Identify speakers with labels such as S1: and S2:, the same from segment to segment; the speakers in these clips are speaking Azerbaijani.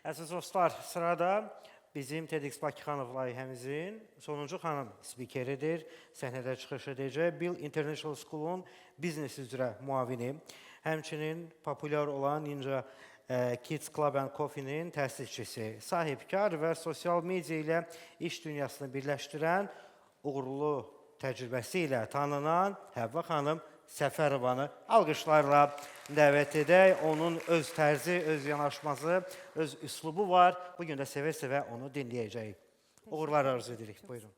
S1: Əziz dostlar, sırada bizim TEDx Bakıxanov layihəmizin sonuncu xanım spikeridir. Səhnədə çıxış edəcək. Bill International School-un biznes üzrə müavini, həmçinin populyar olan Ninja Kids Club and Coffee-nin təsisçisi, sahibkar və sosial media ilə iş dünyasını birləşdirən, uğurlu təcrübəsi ilə tanınan Həvva xanım Səfərovanı alqışlarla dəvət edək. Onun öz tərzi, öz yanaşması, öz üslubu var. Bugün də sevə-sevə onu dinləyəcəyik. Uğurlar arzu edirik. Buyurun.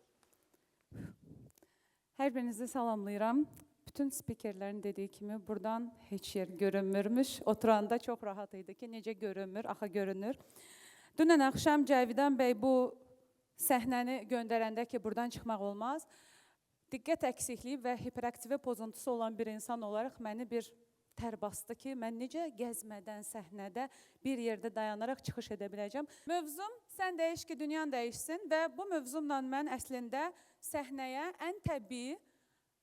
S2: Hər birinizi salamlayıram. Bütün spikerlərin dediyi kimi buradan heç yer görünmürmüş. Oturanda çox rahat idi ki, necə görünmür, axı görünür. Dünən axşam Cəvidən bəy bu səhnəni göndərəndə ki, buradan çıxmaq olmaz. Diqqət əksikliyi və hiperaktivə pozuntusu olan bir insan olaraq məni bir tər bastı ki, mən necə gəzmədən səhnədə bir yerdə dayanaraq çıxış edə biləcəm. Mövzum sən dəyiş ki, dünyan dəyişsin və bu mövzumla mən əslində səhnəyə ən təbii,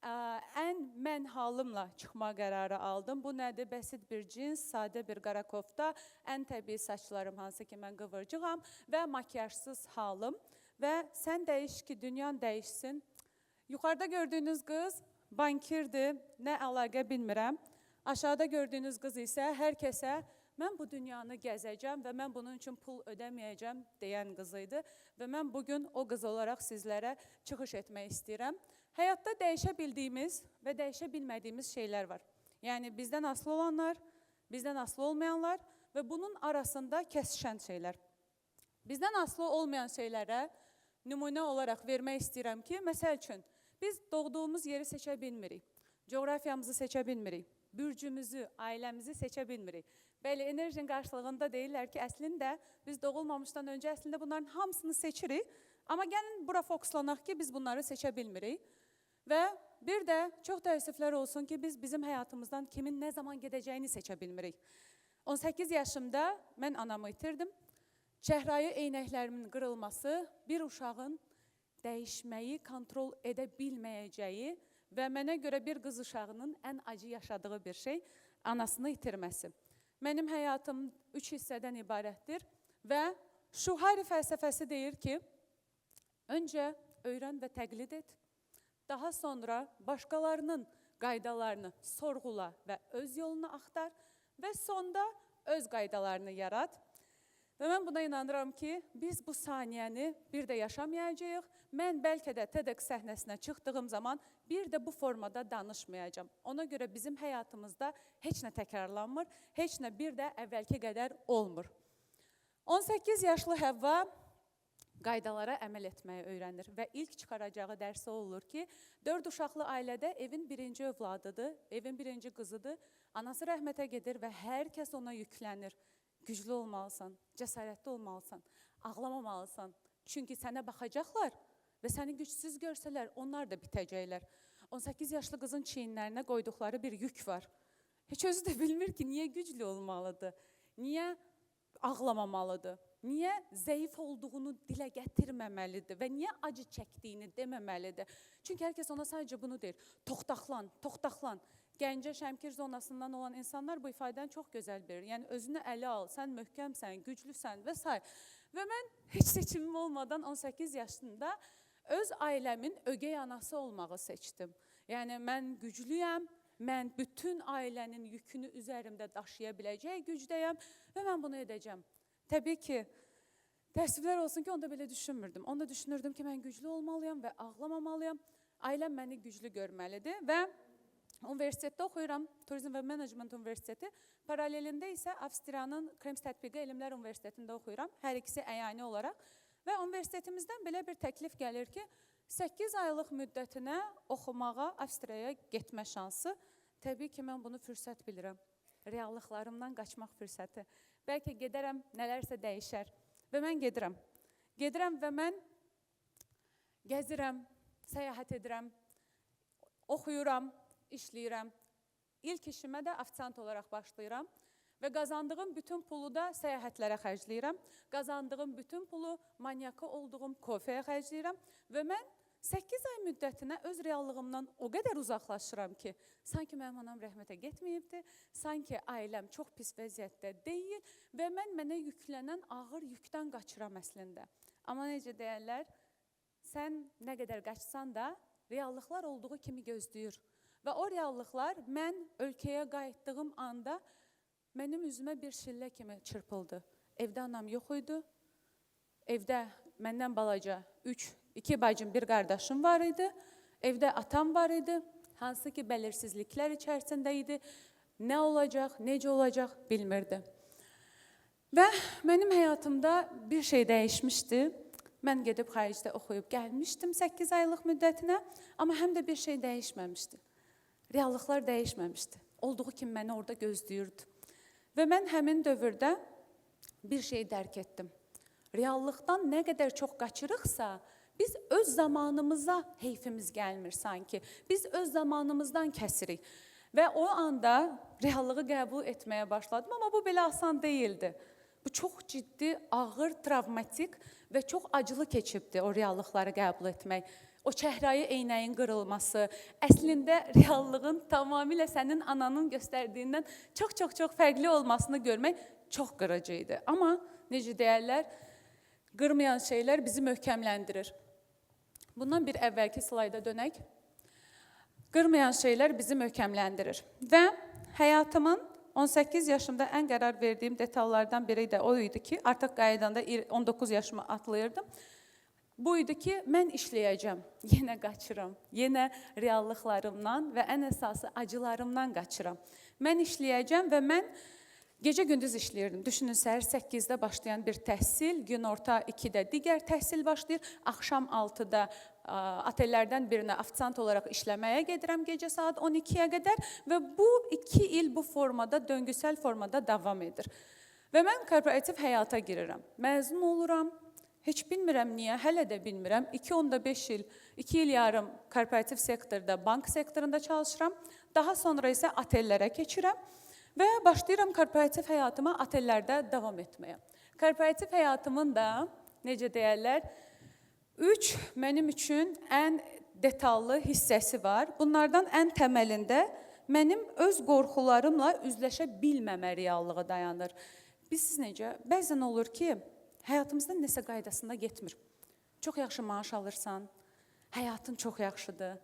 S2: ən mən halımla çıxma qərarı aldım. Bu nədir? Bəsit bir cins, sadə bir qara kofta, ən təbii saçlarım, hansı ki mən qıvırcığam və makyajsız halım və sən dəyiş ki, dünyan dəyişsin. Yuxarıda gördüyünüz qız bankirdir, nə əlaqə bilmirəm. Aşağıda gördüyünüz qız isə hər kəsə mən bu dünyanı gəzəcəm və mən bunun üçün pul ödəməyəcəm deyən qız idi. Və mən bugün o qız olaraq sizlərə çıxış etmək istəyirəm. Həyatda dəyişə bildiyimiz və dəyişə bilmədiyimiz şeylər var. Yəni bizdən asılı olanlar, bizdən asılı olmayanlar və bunun arasında kəsişən şeylər. Bizdən asılı olmayan şeylərə nümunə olaraq vermək istəyirəm ki, məsəl üçün, biz doğduğumuz yeri seçə bilmirik, coğrafiyamızı seçə bilmirik, bürcümüzü, ailəmizi seçə bilmirik. Bəli, enerjinin qarşılığında deyirlər ki, əslində biz doğulmamışdan öncə əslində bunların hamısını seçirik, amma gəlin bura fokuslanaq ki, biz bunları seçə bilmirik. Və bir də çox təəssüflər olsun ki, biz bizim həyatımızdan kimin nə zaman gedəcəyini seçə bilmirik. 18 yaşımda mən anamı itirdim. Çəhrayı eynəklərimin qırılması bir uşağın dəyişməyi, kontrol edə bilməyəcəyi və mənə görə bir qız uşağının ən acı yaşadığı bir şey, anasını itirməsi. Mənim həyatım 3 hissədən ibarətdir və Şuhari fəlsəfəsi deyir ki, öncə öyrən və təqlid et, daha sonra başqalarının qaydalarını sorğula və öz yolunu axtar və sonda öz qaydalarını yarat. Və mən buna inanıram ki, biz bu saniyəni bir də yaşamayacağıq. Mən bəlkə də TEDx səhnəsinə çıxdığım zaman bir də bu formada danışmayacağım. Ona görə bizim həyatımızda heç nə təkrarlanmır, heç nə bir də əvvəlki qədər olmur. 18 yaşlı Həvva qaydalara əməl etməyi öyrənir və ilk çıxaracağı dərsi olur ki, 4 uşaqlı ailədə evin birinci övladıdır, evin birinci qızıdır, anası rəhmətə gedir və hər kəs ona yüklənir. Güclü olmalısan, cəsarətli olmalısan, ağlamamalısan. Çünki sənə baxacaqlar və səni gücsüz görsələr, onlar da bitəcəklər. 18 yaşlı qızın çiyinlərinə qoyduqları bir yük var. Heç özü də bilmir ki, niyə güclü olmalıdır, niyə ağlamamalıdır, niyə zəif olduğunu dilə gətirməməlidir və niyə acı çəkdiyini deməməlidir. Çünki hər kəs ona sadəcə bunu deyir, toxtaqlan, toxtaqlan. Gəncə Şəmkir zonasından olan insanlar bu ifadəni çox gözəl verir. Yəni, özünü ələ al, sən möhkəmsən, güclüsən və s. Və mən heç seçimim olmadan 18 yaşında öz ailəmin ögey anası olmağı seçdim. Yəni, mən güclüyəm, mən bütün ailənin yükünü üzərimdə daşıya biləcək gücdəyəm və mən bunu edəcəm. Təbii ki, təəssüflər olsun ki, onda belə düşünmürdüm. Onda düşünürdüm ki, mən güclü olmalıyam və ağlamamalıyam. Ailəm məni güclü görməlidir və universitetdə oxuyuram, Turizm və Menecment Universiteti. Paralelində isə Avstriyanın Krems Tətbiqi Elmlər Universitetində oxuyuram, hər ikisi əyani olaraq. Və universitetimizdən belə bir təklif gəlir ki, 8 aylıq müddətinə oxumağa Avstriyaya getmə şansı. Təbii ki, mən bunu fürsət bilirəm. Reallıqlarımdan qaçmaq fürsəti. Bəlkə gedərəm, nələrsə dəyişər. Və mən gedirəm. Gedirəm və mən gəzirəm, səyahət edirəm, oxuyuram, işləyirəm. İlk işimə də ofisiant olaraq başlayıram və qazandığım bütün pulu da səyahətlərə xərcləyirəm. Qazandığım bütün pulu manyakı olduğum kofeyə xərcləyirəm və mən 8 ay müddətinə öz reallığımdan o qədər uzaqlaşıram ki, sanki mənim anam rəhmətə getməyibdi, sanki ailəm çox pis vəziyyətdə deyil və mənə yüklənən ağır yükdən qaçıram əslində. Amma necə deyərlər, sən nə qədər qaçsan da reallıqlar olduğu kimi gözləyir. Və o reallıqlar mən ölkəyə qayıtdığım anda mənim üzümə bir şillə kimi çırpıldı. Evdə anam yox idi. Evdə məndən balaca 2 bacım, bir qardaşım var idi. Evdə atam var idi. Hansı ki, bəlirsizliklər içərisində idi. Nə olacaq, necə olacaq bilmirdi. Və mənim həyatımda bir şey dəyişmişdi. Mən gedib xaricdə oxuyub gəlmişdim 8 aylıq müddətinə. Amma həm də bir şey dəyişməmişdi. Reallıqlar dəyişməmişdi. Olduğu kimi məni orada gözləyirdi. Və mən həmin dövrdə bir şey dərk etdim. Reallıqdan nə qədər çox qaçırıqsa, biz öz zamanımıza heyfimiz gəlmir sanki. Biz öz zamanımızdan kəsirik. Və o anda reallığı qəbul etməyə başladım, amma bu belə asan deyildi. Bu çox ciddi, ağır, travmatik və çox acılı keçibdi o reallıqları qəbul etmək. O çəhrayı eynəyin qırılması, əslində reallığın tamamilə sənin ananın göstərdiyindən çox fərqli olmasını görmək çox qırıcı idi. Amma necə deyərlər, qırmayan şeylər bizi möhkəmləndirir. Bundan bir əvvəlki slayda dönək. Qırmayan şeylər bizi möhkəmləndirir. Və həyatımın 18 yaşımda ən qərar verdiyim detallardan biri də o idi ki, artıq qaydanda 19 yaşımı atlayırdım. Bu idi ki, mən işləyəcəm, yenə qaçıram, yenə reallıqlarımdan və ən əsası acılarımdan qaçıram. Mən işləyəcəm və mən gecə-gündüz işləyirdim. Düşünün, səhər 8-də başlayan bir təhsil, günorta 2-də digər təhsil başlayır, axşam 6-da otellərdən birinə ofisiant olaraq işləməyə gedirəm gecə saat 12-yə qədər və bu 2 il bu formada, döngüsəl formada davam edir. Və mən korporativ həyata girirəm, məzun oluram. Heç bilmirəm niyə, hələ də bilmirəm. 2,5 il, 2 il yarım korporativ sektorda, bank sektorunda çalışıram. Daha sonra isə otellərə keçirəm və başlayıram korporativ həyatıma otellərdə davam etməyə. Korporativ həyatımın da, necə deyərlər, 3 mənim üçün ən detallı hissəsi var. Bunlardan ən təməlində mənim öz qorxularımla üzləşə bilməmə reallığı dayanır. Siz necə? Bəzən olur ki, həyatımızda nəsə qaydasında getmir. Çox yaxşı maaş alırsan, həyatın çox yaxşıdır,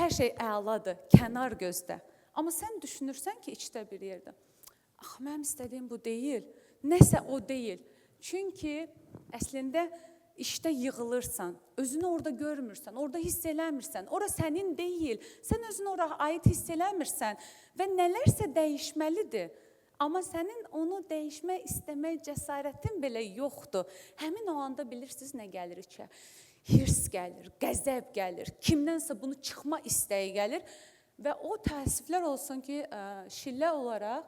S2: hər şey əladır, kənar gözdə. Amma sən düşünürsən ki, içdə bir yerdə, mənim istədiyim bu deyil, nəsə o deyil. Çünki əslində işdə yığılırsan, özünü orada görmürsən, orada hiss eləmirsən, ora sənin deyil, sən özünü ora aid hiss eləmirsən və nələrsə dəyişməlidir. Amma sənin onu dəyişmək, istəmək cəsarətin belə yoxdur. Həmin o anda bilirsiniz nə gəlir içə? Hirs gəlir, qəzəb gəlir, kimdənsə bunu çıxma istəyi gəlir və o təəssüflər olsun ki, şillə olaraq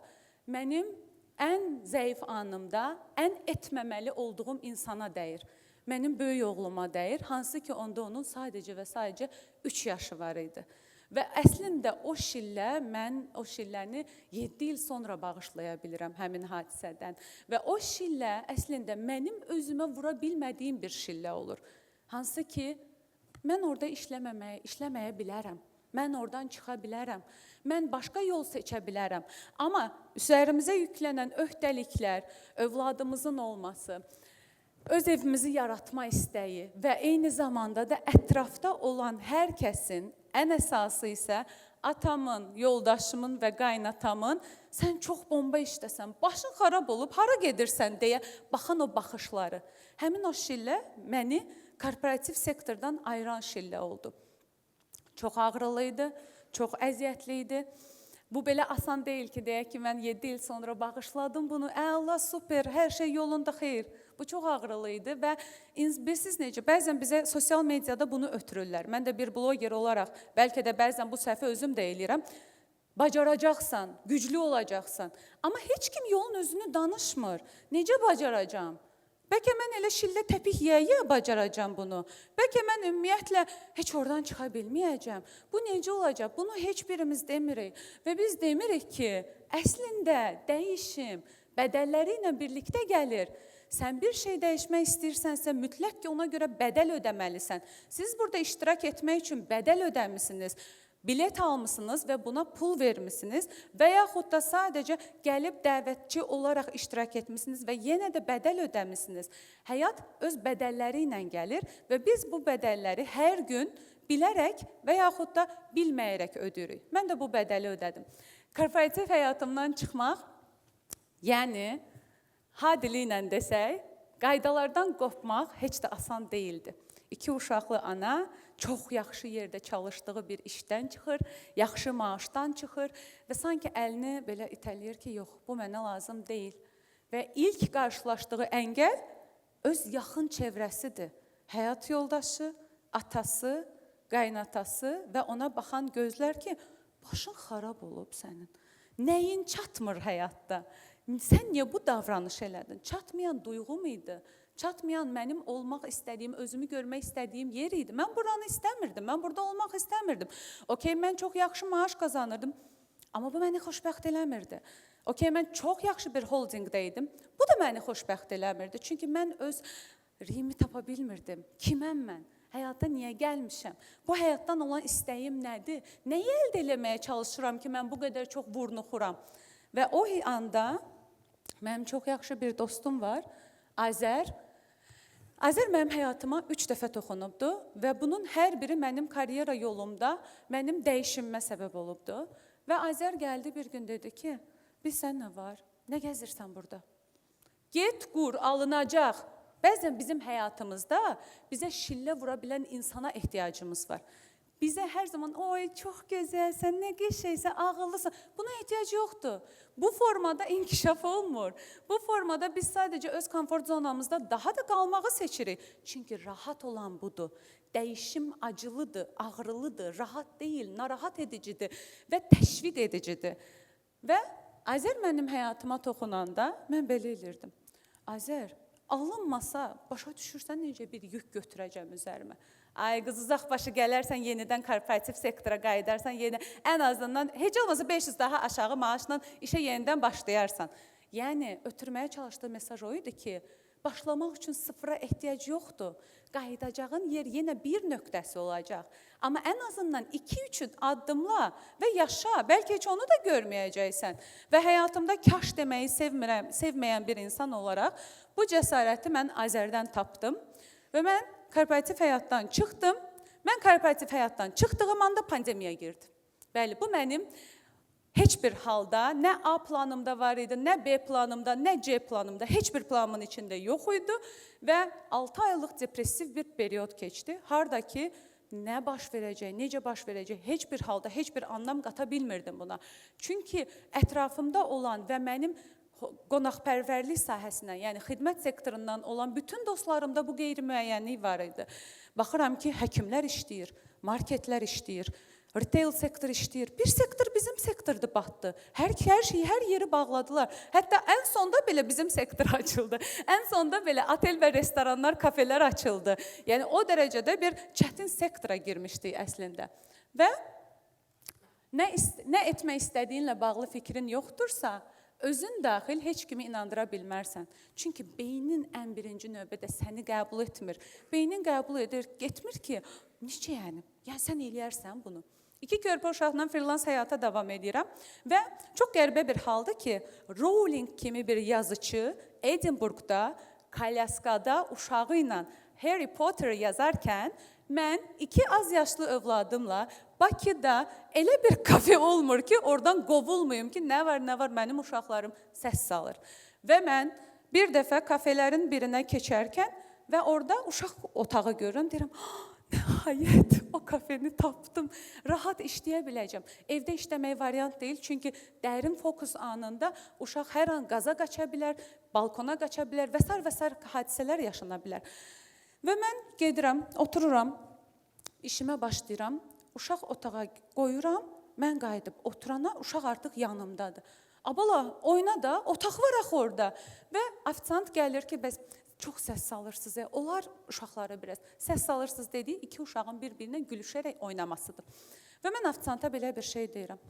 S2: mənim ən zəif anımda, ən etməməli olduğum insana dəyir. Mənim böyük oğluma dəyir, hansı ki, onda onun sadəcə və sadəcə 3 yaşı var idi. Və əslində o şillə, mən o şilləni 7 il sonra bağışlaya bilirəm həmin hadisədən. Və o şillə əslində mənim özümə vura bilmədiyim bir şillə olur. Hansı ki, mən orada işləməyə bilərəm. Mən oradan çıxa bilərəm. Mən başqa yol seçə bilərəm. Amma üzərimizə yüklənən öhdəliklər, övladımızın olması, öz evimizi yaratma istəyi və eyni zamanda da ətrafda olan hər kəsin, ən əsası isə atamın, yoldaşımın və qaynatamın sən çox bomba işləsən, başın xarab olub, hara gedirsən deyə baxan o baxışları. Həmin o şillə məni korporativ sektordan ayıran şillə oldu. Çox ağrılı idi, çox əziyyətli idi. Bu belə asan deyil ki, deyək ki, mən 7 il sonra bağışladım bunu, Allah, super, hər şey yolunda, xeyr. Bu çox ağrılı idi və bilirsiniz necə, bəzən bizə sosial mediada bunu ötürürlər. Mən də bir bloger olaraq, bəlkə də bəzən bu səhvi özüm də eləyirəm. Bacaracaqsan, güclü olacaqsan. Amma heç kim yolun özünü danışmır. Necə bacaracağım? Bəlkə mən elə şillə təpik yeyə bacaracağım bunu. Bəlkə mən ümumiyyətlə heç oradan çıxa bilməyəcəm. Bu necə olacaq? Bunu heç birimiz demirik. Və biz demirik ki, əslində dəyişim bədəlləri ilə birlikdə gəlir. sən bir şey dəyişmək istəyirsənsə, mütləq ki, ona görə bədəl ödəməlisən. Siz burada iştirak etmək üçün bədəl ödəmisiniz, bilet almısınız və buna pul vermisiniz və yaxud da sadəcə gəlib dəvətçi olaraq iştirak etmisiniz və yenə də bədəl ödəmisiniz. Həyat öz bədəlləri ilə gəlir və biz bu bədəlləri hər gün bilərək və yaxud da bilməyərək ödürük. Mən də bu bədəli ödədim. Korporativ həyatımdan çıxmaq, yəni ha dili ilə desək, qaydalardan qopmaq heç də asan deyildi. 2 uşaqlı ana çox yaxşı yerdə çalışdığı bir işdən çıxır, yaxşı maaşdan çıxır və sanki əlini belə itələyir ki, yox, bu mənə lazım deyil. Və ilk qarşılaşdığı əngəl öz yaxın çevrəsidir. Həyat yoldaşı, atası, qaynatası və ona baxan gözlər ki, başın xarab olub sənin. Nəyin çatmır həyatda? Sən niyə bu davranış elədin? Çatmayan duyğu muydu? Çatmayan mənim olmaq istədiyim, özümü görmək istədiyim yer idi. Mən buranı istəmirdim, mən burada olmaq istəmirdim. Okey, mən çox yaxşı maaş qazanırdım, amma bu məni xoşbəxt eləmirdi. Okey, mən çox yaxşı bir holdingdə idim, bu da məni xoşbəxt eləmirdi. Çünki mən öz riyimi tapa bilmirdim. Kiməm mən? Həyata niyə gəlmişəm? Bu həyatdan olan istəyim nədir? Nəyi əldə eləməyə çalışıram ki, mən bu qədər çox vurnuxuram? Və o anda mənim çox yaxşı bir dostum var, Azər. Azər mənim həyatıma 3 dəfə toxunubdu və bunun hər biri mənim karyera yolumda mənim dəyişimimə səbəb olubdu. Və Azər gəldi bir gün dedi ki, biz sən nə var? Nə gəzirsən burada? Get qur, alınacaq. Bəzən bizim həyatımızda bizə şillə vura bilən insana ehtiyacımız var. Bizə hər zaman, oy çox gözəlsən, nə qəşəngsən, ağıllısın. Buna ehtiyac yoxdur. Bu formada inkişaf olmur. Bu formada biz sadəcə öz komfort zonamızda daha da qalmağı seçirik. Çünki rahat olan budur. Dəyişim acılıdır, ağrılıdır, rahat deyil, narahat edicidir və təşviq edicidir. Və Azər mənim həyatıma toxunanda mən belə elirdim. Azər, alınmasa başa düşürsən necə bir yük götürəcəm üzərimə. Ay qız uzaq başı gələrsən, yenidən korporativ sektora qayıdarsan, ən azından heç olmasa 500 daha aşağı maaşla işə yenidən başlayarsan. Yəni ötürməyə çalışdığı mesaj o idi ki, başlamaq üçün sıfıra ehtiyac yoxdur. Qayıdacağın yer yenə bir nöqtəsi olacaq. Amma ən azından 2-3 addımla və yaşa, bəlkə heç onu da görməyəcəksən. Və həyatımda kaş deməyi sevməyən bir insan olaraq bu cəsarəti mən Azərdən tapdım. Və mən korporativ həyatdan çıxdım. Mən korporativ həyatdan çıxdığım anda pandemiya girdi. Bəli, bu mənim heç bir halda nə A planımda var idi, nə B planımda, nə C planımda, heç bir planımın içində yox idi və 6 aylıq depressiv bir period keçdi. Harda ki, nə baş verəcək, necə baş verəcək, heç bir halda, heç bir anlam qata bilmirdim buna. Çünki ətrafımda olan və mənim qonaqpərvərlik sahəsindən, yəni xidmət sektorundan olan bütün dostlarımda bu qeyri-müəyyənlik var idi. Baxıram ki, həkimlər işləyir, marketlər işləyir, retail sektor işləyir. Bir sektor bizim sektorda batdı. Hər şeyi, hər yeri bağladılar. Hətta ən sonda belə bizim sektor açıldı. Ən sonda belə otel və restoranlar, kafelər açıldı. Yəni o dərəcədə bir çətin sektora girmişdik əslində. Və nə etmək istədiyinlə bağlı fikrin yoxdursa, özün daxil heç kimi inandıra bilmərsən. Çünki beynin ən birinci növbədə səni qəbul etmir. Beynin qəbul edir, getmir ki, necə yəni? Yəni sən eləyərsən bunu. 2 körpə uşaqla freelance həyata davam edirəm və çox qəribə bir haldır ki, Rowling kimi bir yazıcı Edinburghda, Kalyaskada uşağı ilə Harry Potter yazarkən mən 2 az yaşlı övladımla Bakıda elə bir kafe olmur ki, oradan qovulmayım ki, nə var, mənim uşaqlarım səs salır. Və mən bir dəfə kafelerin birinə keçərkən və orada uşaq otağı görürəm, deyirəm, nəhayət o kafeni tapdım, rahat işləyə biləcəm. Evdə işləmək variant deyil, çünki dərin fokus anında uşaq hər an qaza qaça bilər, balkona qaça bilər və s. hadisələr yaşana bilər. Və mən gedirəm, otururam, işimə başlayıram, uşaq otağa qoyuram, mən qayıdıb oturana uşaq artıq yanımdadır. Abala, oyna da, otaq var axı orada. Və ofisiant gəlir ki, bəs çox səs salırsınız, onlar uşaqları biraz səs salırsınız dediyi 2 uşağın bir-birinə gülüşərək oynamasıdır. Və mən ofisianta belə bir şey deyirəm.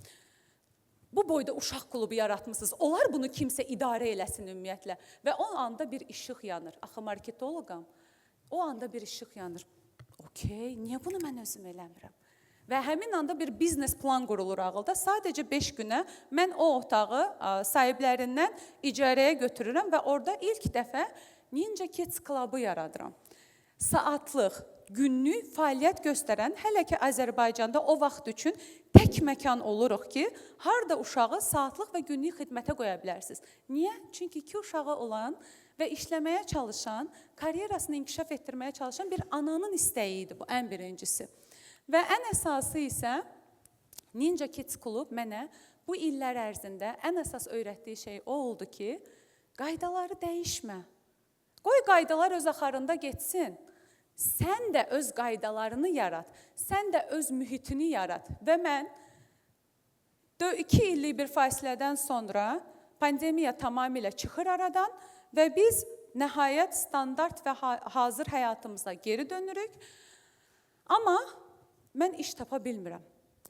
S2: bu boyda uşaq klubu yaratmısınız. Olar bunu kimsə idarə eləsin ümumiyyətlə. Və o anda bir işıq yanır. Axı marketoloqam. O anda bir işıq yanır. Okey, niyə bunu mən özüm eləmirəm? Və həmin anda bir biznes plan qurulur ağılda. Sadəcə 5 günə mən o otağı sahiblərindən icarəyə götürürəm və orada ilk dəfə Ninja Kids Club-ı yaradıram. Saatlıq, günlük fəaliyyət göstərən, hələ ki Azərbaycanda o vaxt üçün tək məkan oluruq ki, harda uşağı saatlıq və günlük xidmətə qoya bilərsiniz. Niyə? Çünki 2 uşağı olan və işləməyə çalışan, karyerasını inkişaf etdirməyə çalışan bir ananın istəyi idi bu, ən birincisi. Və ən əsası isə Ninja Kids Club mənə bu illər ərzində ən əsas öyrətdiyi şey o oldu ki, qaydaları dəyişmə. Qoy qaydalar öz axarında getsin. Sən də öz qaydalarını yarat. Sən də öz mühitini yarat. Və mən 2 illik bir fasilədən sonra pandemiya tamamilə çıxır aradan və biz nəhayət standart və hazır həyatımıza geri dönürük. Amma mən iş tapa bilmirəm.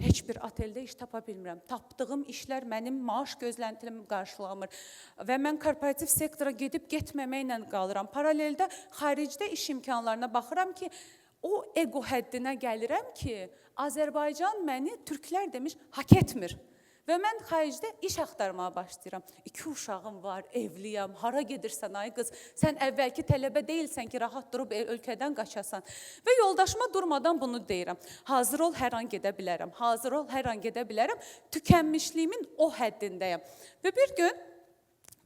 S2: Heç bir oteldə iş tapa bilmirəm. Tapdığım işlər mənim maaş gözləntilərimi qarşılamır. Və mən korporativ sektora gedib getməməklə qalıram. Paraleldə xaricdə iş imkanlarına baxıram ki, o ego həddinə gəlirəm ki, Azərbaycan məni türklər demiş hak etmir. Və mən xaricdə iş axtarmağa başlayıram. 2 uşağım var, evliyəm, hara gedirsən ay qız, sən əvvəlki tələbə deyilsən ki, rahat durub ölkədən qaçasan. Və yoldaşıma durmadan bunu deyirəm. Hazır ol, hər an gedə bilərəm. Hazır ol, hər an gedə bilərəm. Tükənmişliyimin o həddindəyəm. Və bir gün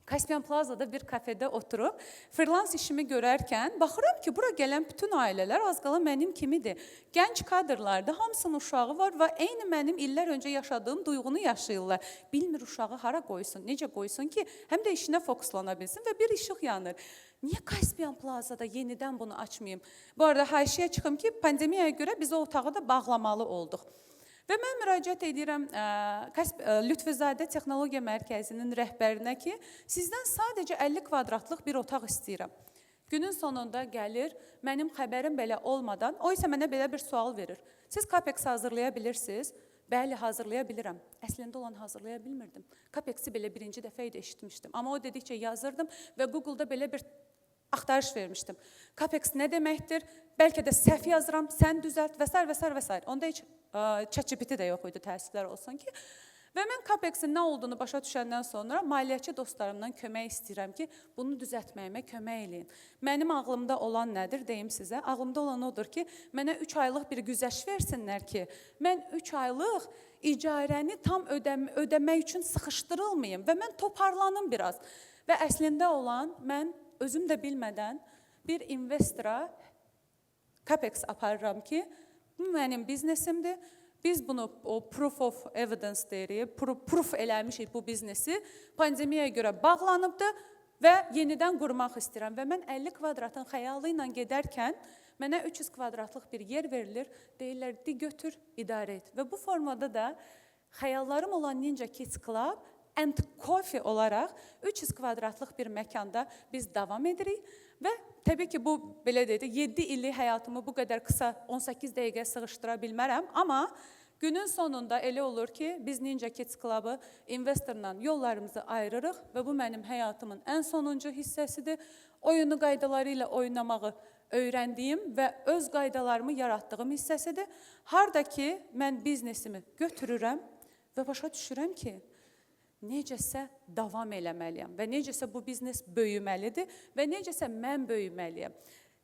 S2: Kaspian Plaza'da bir kafede oturub, freelance işimi görərkən, baxıram ki, bura gələn bütün ailələr az qala mənim kimidir. Gənc kadrlardır, hamısının uşağı var və eyni mənim illər öncə yaşadığım duyğunu yaşayırlar. Bilmir uşağı hara qoysun, necə qoysun ki, həm də işinə fokuslana bilsin və bir işıq yanır. Niyə Kaspian Plaza'da yenidən bunu açmayayım? Bu arada haşiyə çıxım ki, pandemiyaya görə biz o otağı da bağlamalı olduq. Və mən müraciət edirəm Lütfüzadə Texnologiya Mərkəzinin rəhbərinə ki, sizdən sadəcə 50 kvadratlıq bir otaq istəyirəm. Günün sonunda gəlir, mənim xəbərim belə olmadan, o isə mənə belə bir sual verir. Siz CAPEX hazırlaya bilirsiniz? Bəli, hazırlaya bilirəm. Əslində olan hazırlaya bilmirdim. CAPEX-i belə birinci dəfə idi eşitmişdim. Amma o dedikcə yazırdım və Google-da belə bir axtarış vermişdim. CAPEX nə deməkdir? Bəlkə də səhv yazıram, sən düzəlt və s. və s. və s. Onda heç ChatGPT də yox idi, təəssüflər olsun ki. Və mən CAPEX-in nə olduğunu başa düşəndən sonra maliyyətçi dostlarımdan kömək istəyirəm ki, bunu düzəltməyimə kömək eləyin. Mənim ağlımda olan nədir, deyim sizə? Ağlımda olan odur ki, mənə 3 aylıq bir güzəş versinlər ki, mən 3 aylıq icarəni tam ödəmək üçün sıxışdırılmayım və mən toparlanım biraz. Və əslində olan, mən özüm də bilmədən bir investora CAPEX aparıram ki, bu mənim biznesimdir. Biz bunu proof of evidence deyirik, proof eləmişik bu biznesi. Pandemiyaya görə bağlanıbdır və yenidən qurmaq istəyirəm. Və mən 50 kvadratın xəyalı ilə gedərkən mənə 300 kvadratlıq bir yer verilir. Deyirlər, götür, idarə et. Və bu formada da xəyallarım olan Ninja Kids Club and Coffee olaraq 300 kvadratlıq bir məkanda biz davam edirik. Və təbii ki, bu, belə deyək, 7 illik həyatımı bu qədər qısa 18 dəqiqə sığışdıra bilmərəm. Amma günün sonunda elə olur ki, biz Ninja Kids Club-ı investorla yollarımızı ayırırıq və bu mənim həyatımın ən sonuncu hissəsidir. Oyunu qaydaları ilə oynamağı öyrəndiyim və öz qaydalarımı yaratdığım hissəsidir. Harda ki, mən biznesimi götürürəm və başa düşürəm ki, necəsə davam eləməliyəm və necəsə bu biznes böyüməlidir və necəsə mən böyüməliyəm.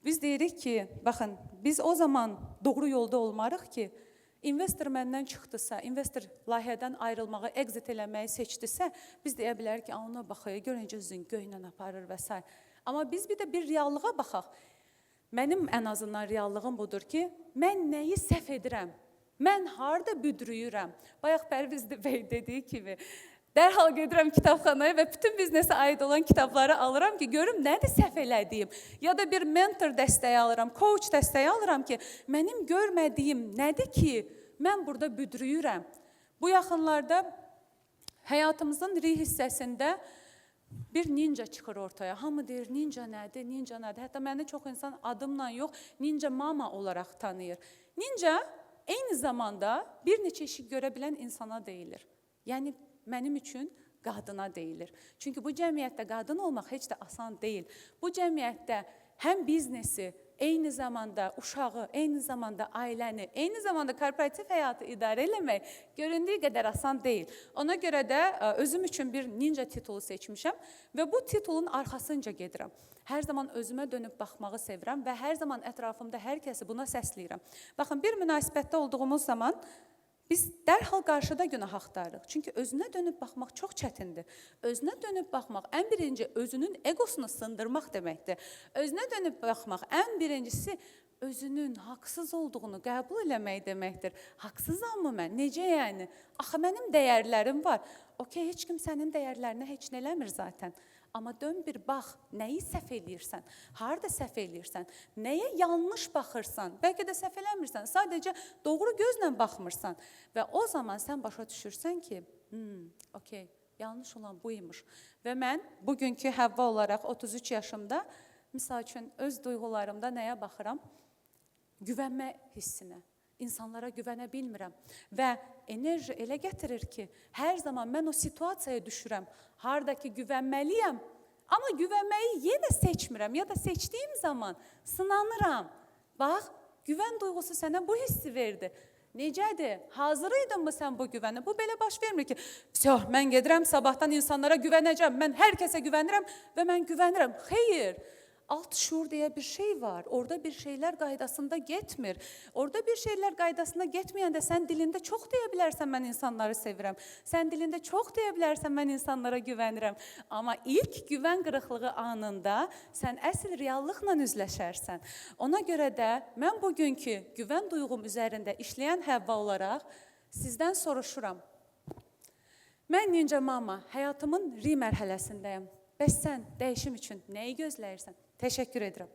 S2: Biz deyirik ki, baxın, biz o zaman doğru yolda olmarıq ki, investor məndən çıxdısa, investor layihədən ayrılmağı, exit eləməyi seçdisə, biz deyə bilərik ki, ona baxaya görüncə üzün göynən aparır və s. Amma biz bir də bir reallığa baxaq. Mənim ən azından reallığım budur ki, mən nəyi səhv edirəm? Mən harda büdrüyürəm? Bayaq Pərviz bəy dediyi kimi, dərhal gedirəm kitabxanaya və bütün biznesə aid olan kitabları alıram ki, görüm nədir səhv elədiyim. Ya da bir mentor dəstəyi alıram, coach dəstəyi alıram ki, mənim görmədiyim nədir ki, mən burada büdrüyürəm. Bu yaxınlarda həyatımızın iri hissəsində bir ninja çıxır ortaya. Hamı deyir, ninja nədir, ninja nədir? Hətta məni çox insan adımla yox, ninja mama olaraq tanıyır. Ninja eyni zamanda bir neçə işi görə bilən insana deyilir. Yəni, mənim üçün qadına deyilir. Çünki bu cəmiyyətdə qadın olmaq heç də asan deyil. Bu cəmiyyətdə həm biznesi, eyni zamanda uşağı, eyni zamanda ailəni, eyni zamanda korporativ həyatı idarə eləmək göründüyü qədər asan deyil. Ona görə də özüm üçün bir ninja titulu seçmişəm və bu titulun arxasınca gedirəm. Hər zaman özümə dönüb baxmağı sevirəm və hər zaman ətrafımda hər kəsi buna səsləyirəm. Baxın, bir münasibətdə olduğumuz zaman biz dərhal qarşıda günah axtarırıq. Çünki özünə dönüb baxmaq çox çətindir. Özünə dönüb baxmaq ən birinci özünün egosunu sındırmaq deməkdir. Özünə dönüb baxmaq ən birincisi özünün haqsız olduğunu qəbul eləmək deməkdir. Haqsızam mı mən? Necə yəni? Axı mənim dəyərlərim var. Okey, heç kim sənin dəyərlərinə heç nə eləmir zaten. Amma dön bir bax, nəyi səhv eləyirsən, harada səhv eləyirsən, nəyə yanlış baxırsan, bəlkə də səhv eləmirsən, sadəcə doğru gözlə baxmırsan və o zaman sən başa düşürsən ki, okey, yanlış olan buymuş. Və mən bugünkü Həvva olaraq 33 yaşımda, misal üçün öz duyğularımda nəyə baxıram? Güvənmə hissinə. İnsanlara güvənə bilmirəm və enerji elə gətirir ki, hər zaman mən o situasiyaya düşürəm, hardakı güvənməliyəm, amma güvənməyi yenə seçmirəm ya da seçdiyim zaman sınanıram. Bax, güvən duyğusu sənə bu hissi verdi. Necədir? Hazır idinmi sən bu güvənə? Bu belə baş vermir ki, mən gedirəm, sabahdan insanlara güvənəcəm, mən hər kəsə güvənirəm və mən güvənirəm. Xeyr. Alt şuur deyə bir şey var. Orada bir şeylər qaydasında getmir. Orada bir şeylər qaydasında getməyəndə sən dilində çox deyə bilərsən, mən insanları sevirəm. Sən dilində çox deyə bilərsən, mən insanlara güvənirəm. Amma ilk güvən qırıqlığı anında sən əsl reallıqla üzləşərsən. Ona görə də mən bugünkü güvən duyğum üzərində işləyən Həvva olaraq sizdən soruşuram. Mən Ninja Mama həyatımın mərhələsindəyəm. Bəs sən dəyişim üçün nəyi gözləyirsən? Təşəkkür edirəm.